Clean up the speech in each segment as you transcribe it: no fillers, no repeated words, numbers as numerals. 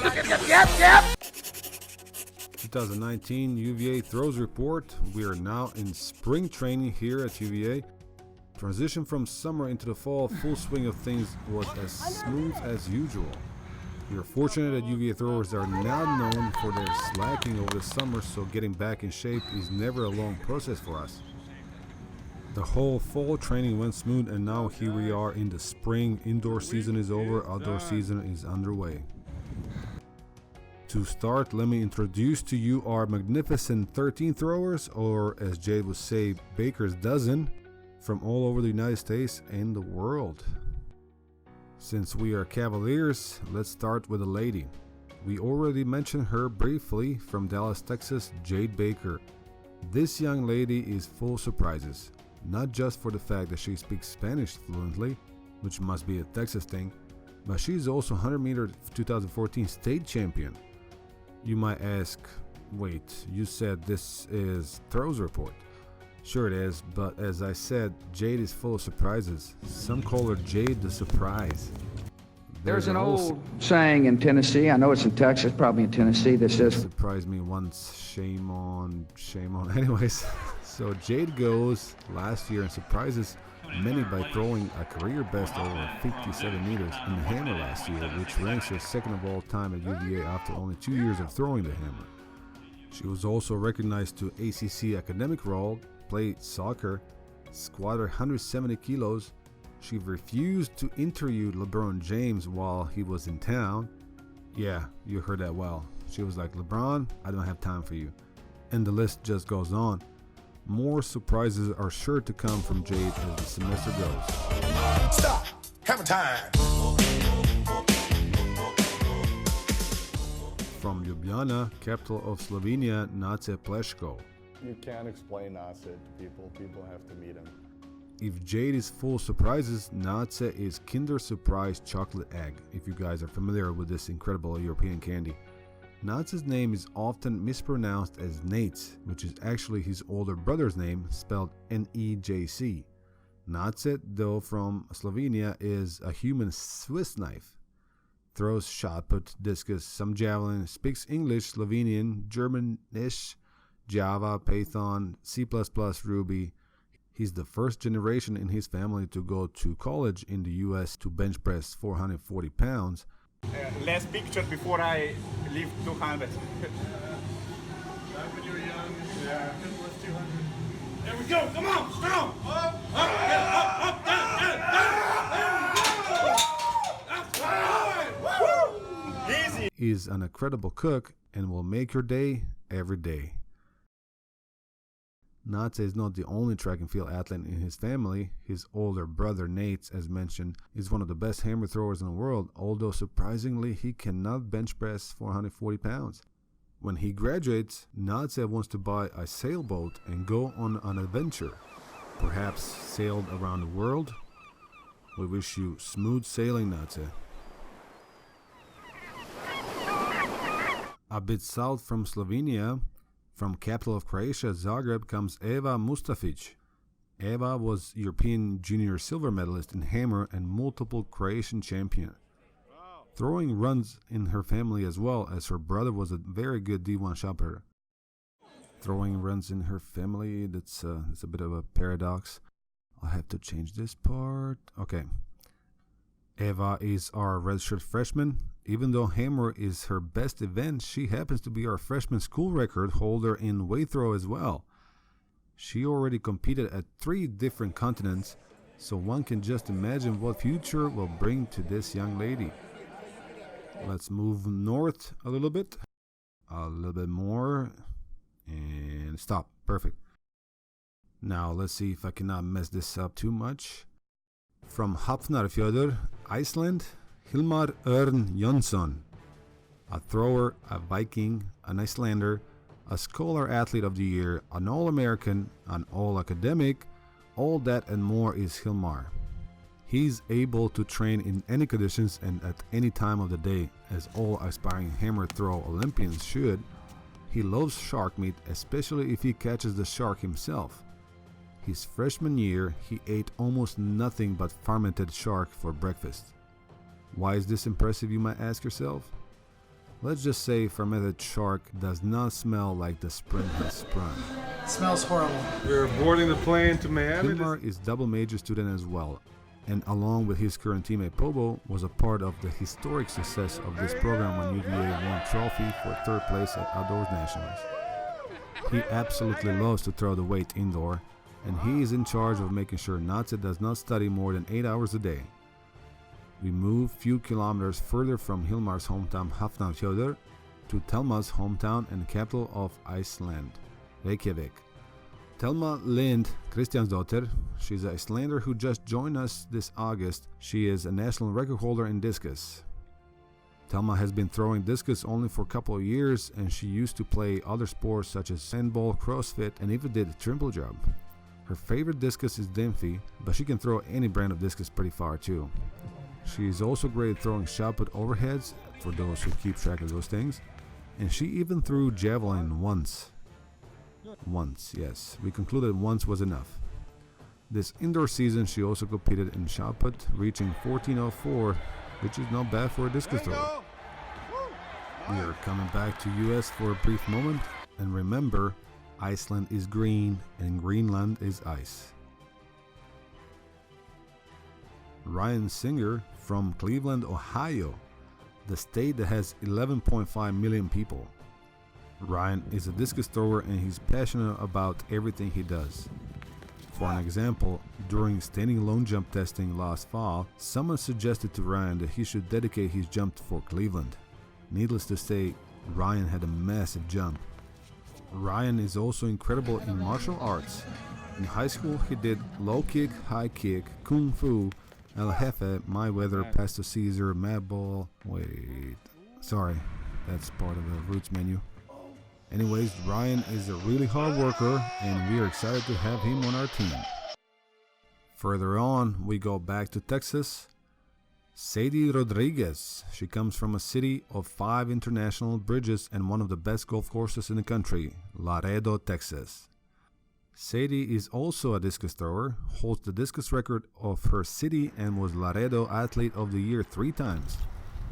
Yep. 2019 UVA throws report. We are now in spring training here at UVA. Transition from summer into the fall, full swing of things was as smooth as usual. We are fortunate that UVA throwers are now known for their slacking over the summer, so getting back in shape is never a long process for us. The whole fall training went smooth, and now here we are in the spring. Indoor season is over, outdoor season is underway. To start, let me introduce to you our magnificent 13 throwers, or as Jayde would say, Baker's dozen, from all over the United States and the world. Since we are Cavaliers, let's start with a lady. We already mentioned her briefly. From Dallas, Texas, Jayde Baker. This young lady is full of surprises, not just for the fact that she speaks Spanish fluently, which must be a Texas thing, but she's also 100 meter 2014 state champion. You might ask, wait, you said this is throws report. Sure it is, but as I said, Jayde is full of surprises. Some call her Jayde the surprise. There's an old saying in Tennessee, I know it's in Texas, probably in Tennessee, that says, surprised me once, shame on. Anyways, so Jayde goes last year and surprises many by throwing a career best over 57 meters in the hammer last year, which ranks her second of all time at UVA after only 2 years of throwing the hammer. She was also recognized to ACC academic role, played soccer, squatted 170 kilos. She refused to interview LeBron James while he was in town. Yeah, you heard that well. She was like, LeBron, I don't have time for you. And the list just goes on. More surprises are sure to come from Jayde as the semester goes. Stop. Hammer time. From Ljubljana, capital of Slovenia, Nace Pleško. You can't explain Nace to people. People have to meet him. If Jayde is full of surprises, Nace is Kinder Surprise chocolate egg, if you guys are familiar with this incredible European candy. Nace's name is often mispronounced as Nace, which is actually his older brother's name, spelled N-E-J-C. Nace, though from Slovenia, is a human Swiss knife. Throws shot put, discus, some javelin, speaks English, Slovenian, Germanish, Java, Python, C++, Ruby. He's the first generation in his family to go to college in the US to bench press 440 pounds. Last picture before I leave 200. When you were young, Yeah. it was 200. There we go, come on, strong! Up, down. Easy. Is an incredible cook and will make your day every day. Nace is not the only track and field athlete in his family. His older brother Nace, as mentioned, is one of the best hammer throwers in the world, although surprisingly he cannot bench press 440 pounds. When he graduates, Nace wants to buy a sailboat and go on an adventure. Perhaps sailed around the world? We wish you smooth sailing, Nace. A bit south from Slovenia, from capital of Croatia, Zagreb, comes Ava Mustafic. Ava was European junior silver medalist in hammer and multiple Croatian champion. Throwing runs in her family as well, as her brother was a very good D1 shot putter. Throwing runs in her family, that's a bit of a paradox. I'll have to change this part. Okay. Ava is our redshirt freshman. Even though hammer is her best event, she happens to be our freshman school record holder in weight throw as well. She already competed at 3 different continents, so one can just imagine what future will bring to this young lady. Let's move north a little bit more, and stop. Perfect. Now let's see if I cannot mess this up too much. From Hafnarfjörður, Iceland, Hilmar Örn Jonsson, a thrower, a Viking, an Icelander, a Scholar Athlete of the Year, an All-American, an All-Academic, all that and more is Hilmar. He's able to train in any conditions and at any time of the day, as all aspiring hammer throw Olympians should. He loves shark meat, especially if he catches the shark himself. His freshman year, he ate almost nothing but fermented shark for breakfast. Why is this impressive, you might ask yourself? Let's just say fermented shark does not smell like the spring has sprung. Smells horrible. We're boarding the plane to Miami. Hilmar is double major student as well, and along with his current teammate Bobo, was a part of the historic success of this program when UVA won trophy for third place at Outdoors Nationals. He absolutely loves to throw the weight indoor, and he is in charge of making sure Nace does not study more than 8 hours a day. We move few kilometers further from Hilmar's hometown Hafnarfjörður to Telma's hometown and capital of Iceland, Reykjavik. Telma Lind Kristjansdóttir, she's an Icelander who just joined us this August. She is a national record holder in discus. Telma has been throwing discus only for a couple of years, and she used to play other sports such as handball, CrossFit, and even did a triple jump. Her favorite discus is Dimfy, but she can throw any brand of discus pretty far too. She is also great at throwing shot put overheads, for those who keep track of those things, and she even threw javelin once. Once, yes. We concluded once was enough. This indoor season she also competed in shot put, reaching 14.04, which is not bad for a discus thrower. We are coming back to US for a brief moment, and remember, Iceland is green and Greenland is ice. Ryan Singer from Cleveland, Ohio, the state that has 11.5 million people. Ryan is a discus thrower and he's passionate about everything he does. For an example, during standing long jump testing last fall, someone suggested to Ryan that he should dedicate his jump for Cleveland. Needless to say, Ryan had a massive jump. Ryan is also incredible in martial arts. In high school, he did low kick, high kick, kung fu, El Jefe, My Weather, Pasto Caesar, Mad Ball. Wait, sorry, that's part of the Roots menu. Anyways, Ryan is a really hard worker, and we are excited to have him on our team. Further on, we go back to Texas. Sadie Rodriguez. She comes from a city of 5 international bridges and one of the best golf courses in the country, Laredo, Texas. Sadie is also a discus thrower, holds the discus record of her city, and was Laredo Athlete of the Year 3 times.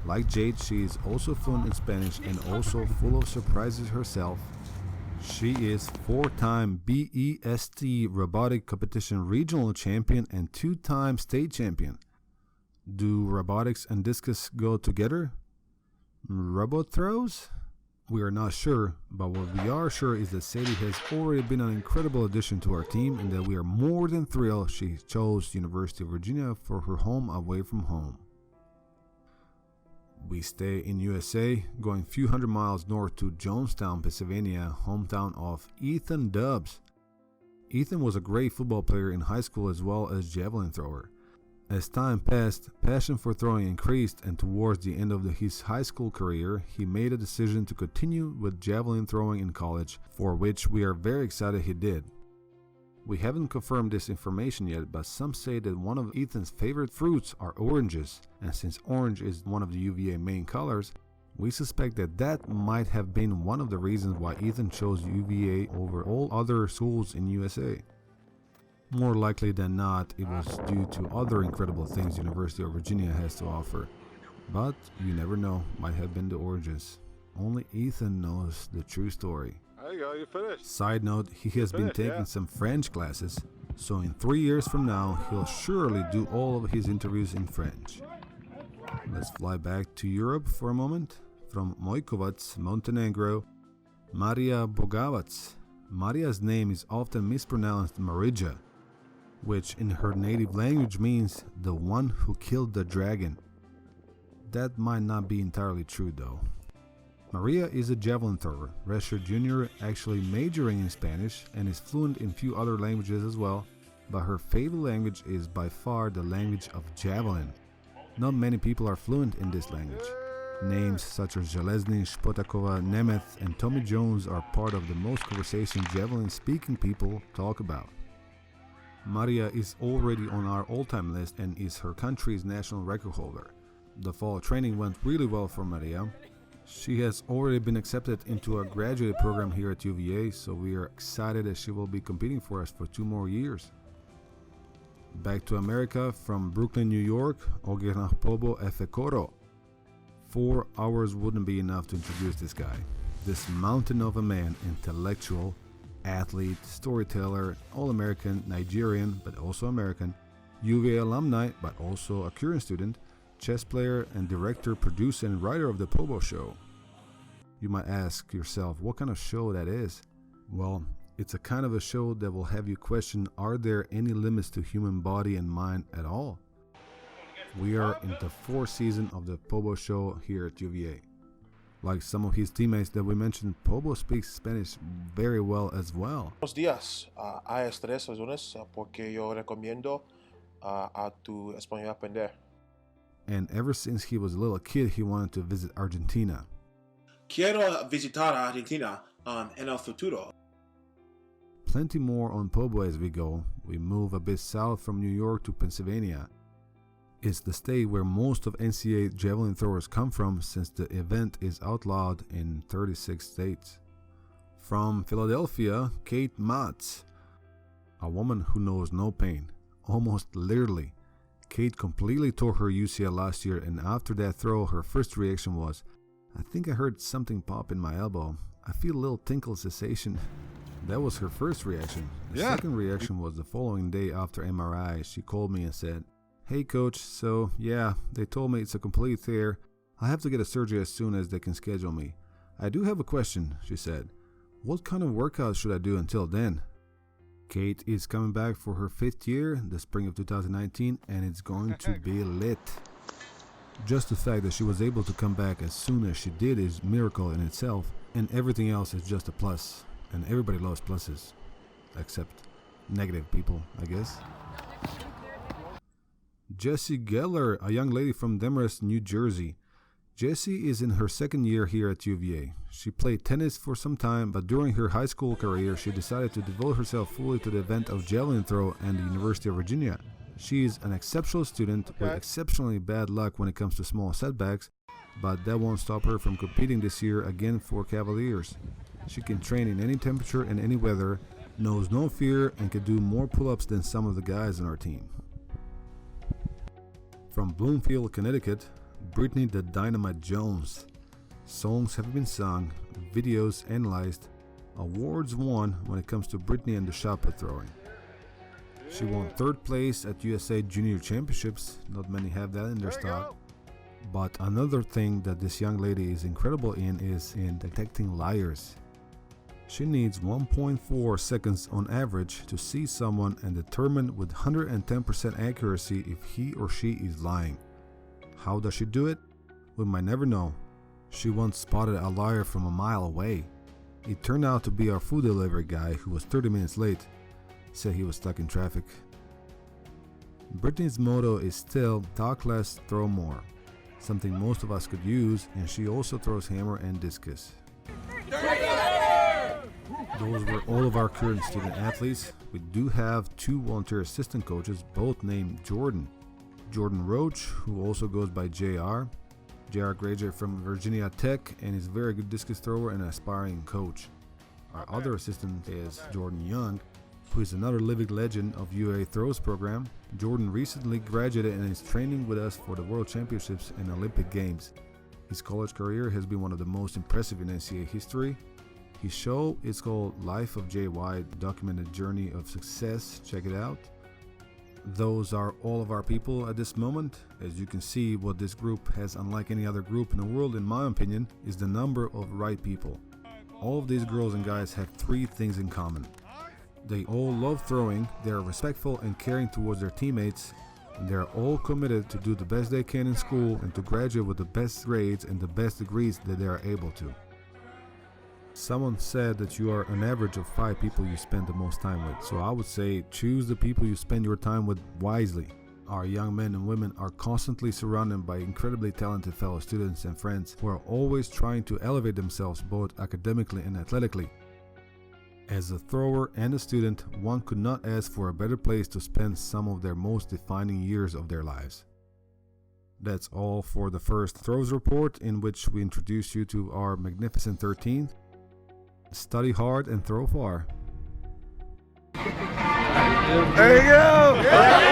Like Jayde, she is also fluent in Spanish and also full of surprises herself. She is 4-time BEST Robotic Competition Regional Champion and 2-time State Champion. Do robotics and discus go together? Robot throws? We are not sure, but what we are sure is that Sadie has already been an incredible addition to our team and that we are more than thrilled she chose University of Virginia for her home away from home. We stay in USA, going a few hundred miles north to Jonestown, Pennsylvania, hometown of Ethan Dubs. Ethan was a great football player in high school as well as javelin thrower. As time passed, passion for throwing increased, and towards the end of his high school career, he made a decision to continue with javelin throwing in college, for which we are very excited he did. We haven't confirmed this information yet, but some say that one of Ethan's favorite fruits are oranges, and since orange is one of the UVA main colors, we suspect that that might have been one of the reasons why Ethan chose UVA over all other schools in USA. More likely than not, it was due to other incredible things University of Virginia has to offer. But you never know, might have been the oranges. Only Ethan knows the true story. There you go, you finished. Side note, he has been taking some French classes, so in 3 years from now, he'll surely do all of his interviews in French. Let's fly back to Europe for a moment. From Mojkovac, Montenegro, Maria Bogavac. Maria's name is often mispronounced Marija, which in her native language means the one who killed the dragon. That might not be entirely true though. Maria is a javelin thrower, redshirt junior, actually majoring in Spanish and is fluent in few other languages as well, but her favorite language is by far the language of javelin. Not many people are fluent in this language. Names such as Železny, Špotakova, Nemeth, and Tommy Jones are part of the most conversation javelin speaking people talk about. Maria is already on our all-time list and is her country's national record holder. The fall training went really well for Maria. She has already been accepted into a graduate program here at UVA, so we are excited that she will be competing for us for 2 more years. Back to America, from Brooklyn, New York, Ogiernach Pobo Efekoro. 4 hours wouldn't be enough to introduce this guy. This mountain of a man, intellectual, athlete, storyteller, All-American, Nigerian, but also American, UVA alumni, but also a current student, chess player and director, producer, and writer of the Bobo show. You might ask yourself what kind of show that is. Well, it's a kind of a show that will have you question, are there any limits to human body and mind at all? We are in the 4th season of the Bobo show here at UVA. Like some of his teammates that we mentioned, Bobo speaks Spanish very well as well. Buenos días. Hay 3 razones porque yo recomiendo a tu español aprender. And ever since he was a little kid, he wanted to visit Argentina. Quiero visitar Argentina en el futuro. Plenty more on Bobo as we go. We move a bit south from New York to Pennsylvania. It's the state where most of NCAA javelin throwers come from, since the event is outlawed in 36 states. From Philadelphia, Kate Matz, a woman who knows no pain, almost literally. Kate completely tore her UCL last year, and after that throw, her first reaction was, I think I heard something pop in my elbow. I feel a little tinkle sensation. That was her first reaction. The second reaction was the following day after MRI. She called me and said, hey coach, so yeah, they told me it's a complete tear. I have to get a surgery as soon as they can schedule me. I do have a question, she said. What kind of workouts should I do until then? Kate is coming back for her 5th year, the spring of 2019, and it's going to be lit. Just the fact that she was able to come back as soon as she did is a miracle in itself, and everything else is just a plus. And everybody loves pluses, except negative people, I guess. Jessi Geller, a young lady from Demorest, New Jersey. Jessi is in her 2nd year here at UVA. She played tennis for some time, but during her high school career, she decided to devote herself fully to the event of javelin throw and the University of Virginia. She is an exceptional student with exceptionally bad luck when it comes to small setbacks, but that won't stop her from competing this year again for Cavaliers. She can train in any temperature and any weather, knows no fear, and can do more pull-ups than some of the guys on our team. From Bloomfield, Connecticut, Brittany the Dynamite Jones. Songs have been sung, videos analyzed, awards won when it comes to Brittany and the shot put throwing. She won 3rd place at USA Junior Championships. Not many have that in their stock. But another thing that this young lady is incredible in is in detecting liars. She needs 1.4 seconds on average to see someone and determine with 110% accuracy if he or she is lying. How does she do it? We might never know. She once spotted a liar from a mile away. It turned out to be our food delivery guy who was 30 minutes late. Said he was stuck in traffic. Brittany's motto is still talk less, throw more. Something most of us could use, and she also throws hammer and discus. Those were all of our current student athletes. We do have 2 volunteer assistant coaches, both named Jordan. Jordan Roach, who also goes by JR. JR graduated from Virginia Tech and is a very good discus thrower and an aspiring coach. Our other assistant is Jordan Young, who is another living legend of UA Throws program. Jordan recently graduated and is training with us for the World Championships and Olympic Games. His college career has been one of the most impressive in NCAA history. His show is called Life of Jayde, Documented Journey of Success. Check it out. Those are all of our people at this moment. As you can see, what this group has, unlike any other group in the world, in my opinion, is the number of right people. All of these girls and guys have 3 things in common. They all love throwing, they are respectful and caring towards their teammates, and they are all committed to do the best they can in school and to graduate with the best grades and the best degrees that they are able to. Someone said that you are an average of 5 people you spend the most time with, so I would say choose the people you spend your time with wisely. Our young men and women are constantly surrounded by incredibly talented fellow students and friends who are always trying to elevate themselves both academically and athletically. As a thrower and a student, one could not ask for a better place to spend some of their most defining years of their lives. That's all for the first Throws Report, in which we introduce you to our magnificent 13th. Study hard and throw far. There you go! Yeah!